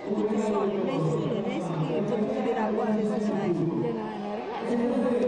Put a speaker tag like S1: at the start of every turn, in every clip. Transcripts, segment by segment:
S1: tutti i soldi, lei scrive, tu dirà guarda se sai. È lo stesso.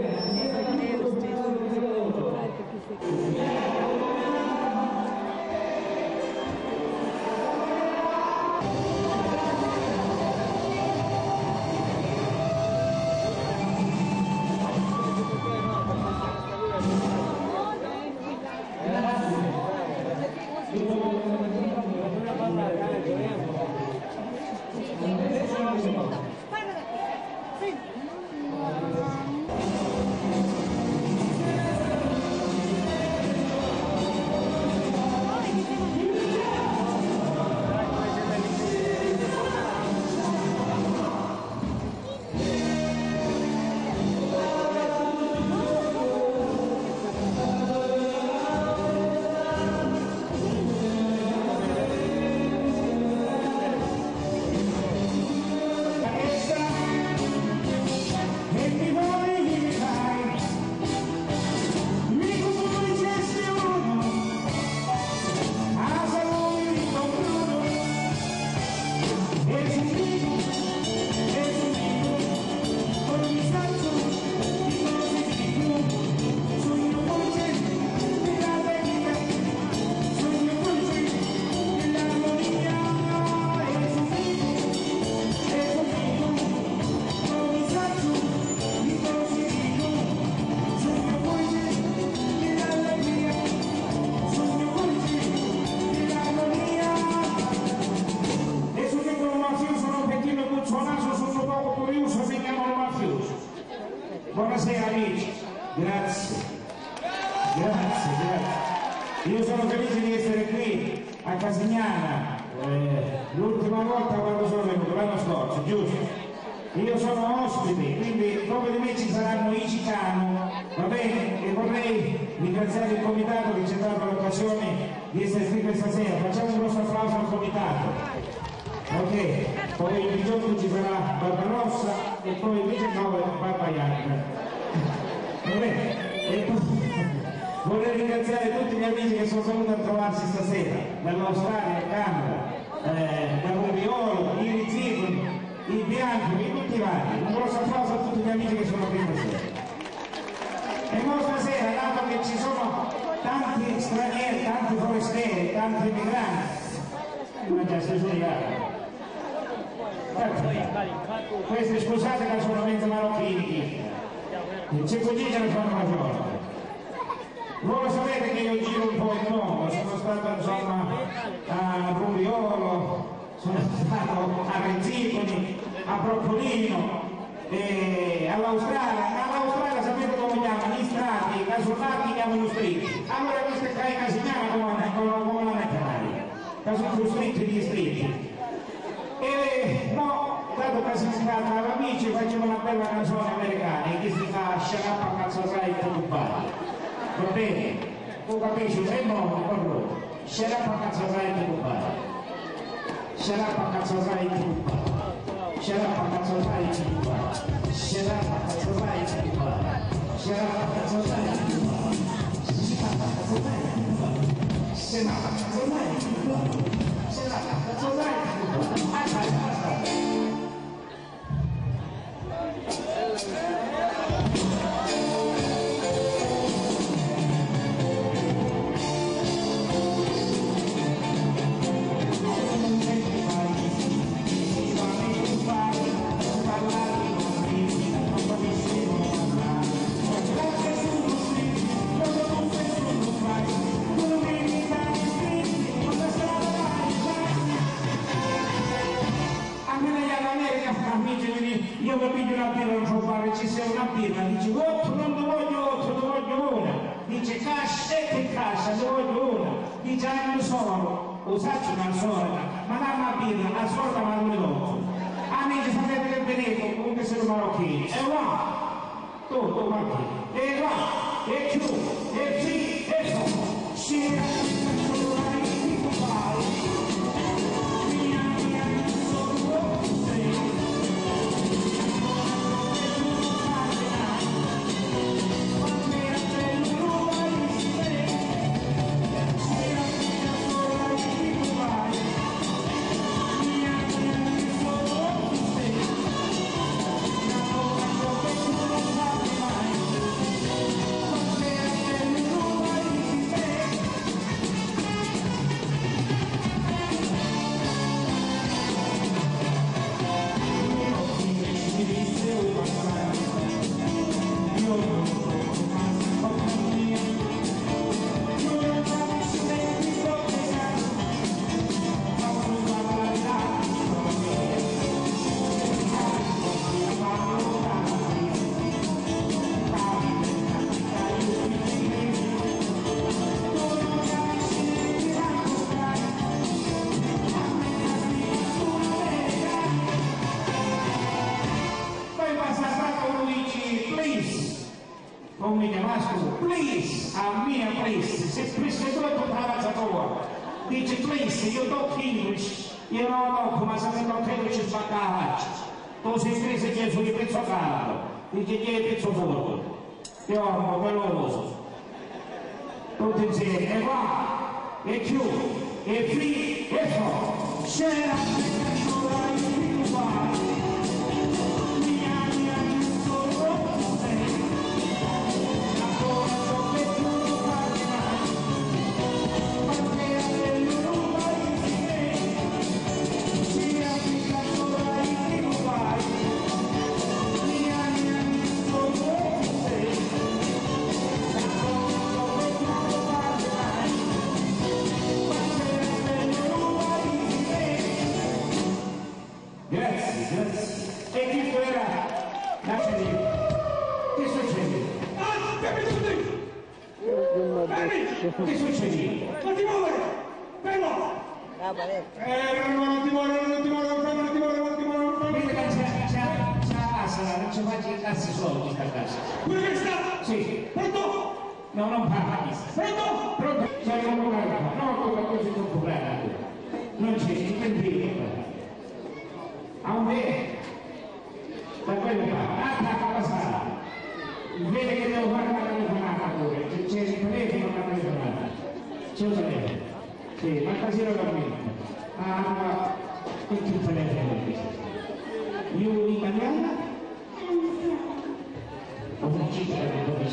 S2: Buonasera amici, grazie, io sono felice di essere qui a Casignana, l'ultima volta quando sono venuto, l'anno scorso, giusto? Io sono ospite, quindi dopo di me ci saranno i Cicano, va bene? E vorrei ringraziare il comitato che ci ha dato l'occasione di essere qui questa sera, facciamo un nostro applauso al comitato. Ok, poi il 18 ci sarà Barbarossa e poi il 19 Barba Bianca. Vorrei ringraziare tutti gli amici che sono venuti a trovarsi stasera, dall'Australia, Canada, da Rubiolo, i Rizzicoli, i Bianchi, tutti i vari. Un grosso applauso a tutti gli amici che sono qui stasera. E poi stasera, dato che ci sono tanti stranieri, tanti forestieri, tanti migranti, ma già si sono questi scusate che sono mezzo marocchini, c'è così che ne fanno una giornata. Voi lo sapete che io giro un po' il mondo, sono stato insomma a Rubiolo, sono stato a Rezzicoli, a Propolino, all'Australia sapete come chiamano? Gli strati, i casolati chiamano stretti. Allora questa qua è Casignana come la Canale, che sono più stretti di stretti. E no, dato che si scatta all'amici facciamo una bella canzone americana che si fa Sciarappa Cazzosai e Dubai, va bene? Tu capisci? Sei nuovo per loro. Sciarappa Cazzosai e Dubai, Sciarappa Cazzosai e Dubai, Sciarappa Cazzosai e Dubai, Sciarappa Cazzosai e Dubai, Sciarappa Cazzosai e Dubai, Sciarappa Cazzosai e Dubai, Sciarappa Cazzosai e Dubai, Sciarappa Cazzosai e Dubai. Io mi piglio una birra, non so fare, ci sia una birra, dice oh, non ti voglio otto, ti voglio una, dice cascia e che cascia, ti voglio una, dice non solo, usacci una sola, ma dammi una birra, la sola ma non mi do. Amici sapete che veneto, comunque sono marocchini, e là, tu marocchini, e là, e giù, e sì, e su, sì. Please, a mia please, se tu hai tutta la razza tua, dici please, io tocco English, io non lo tocco, ma se mi tocco English spacca la faccia. Tu sei inglese che sono il pezzo caldo, dici che è il pezzo fuori. Io amo quello roso. Tutti insieme, e qua, e più, e free, e for. C'era e chi era? Lasciami. Che succede? Che succede?
S3: Non ti muovere! Fermo! Non ti muovere!
S2: Vedi che c'è la sala, non ci faccio i cazzi soldi sta casa.
S3: Pure questa?
S2: Sì.
S3: Pronto?
S2: No, non parla.
S3: Pronto?
S2: Pronto? C'è un problema. No, così non problema. Non c'è, intendete. A un bene. Da quello fa, attacca la sala, vede che devo fare una telefonata pure, c'è il telefono una telefonata, c'è un telefono, sì, ma casino veramente, ma che telefono io italiana? Ho un cittadino di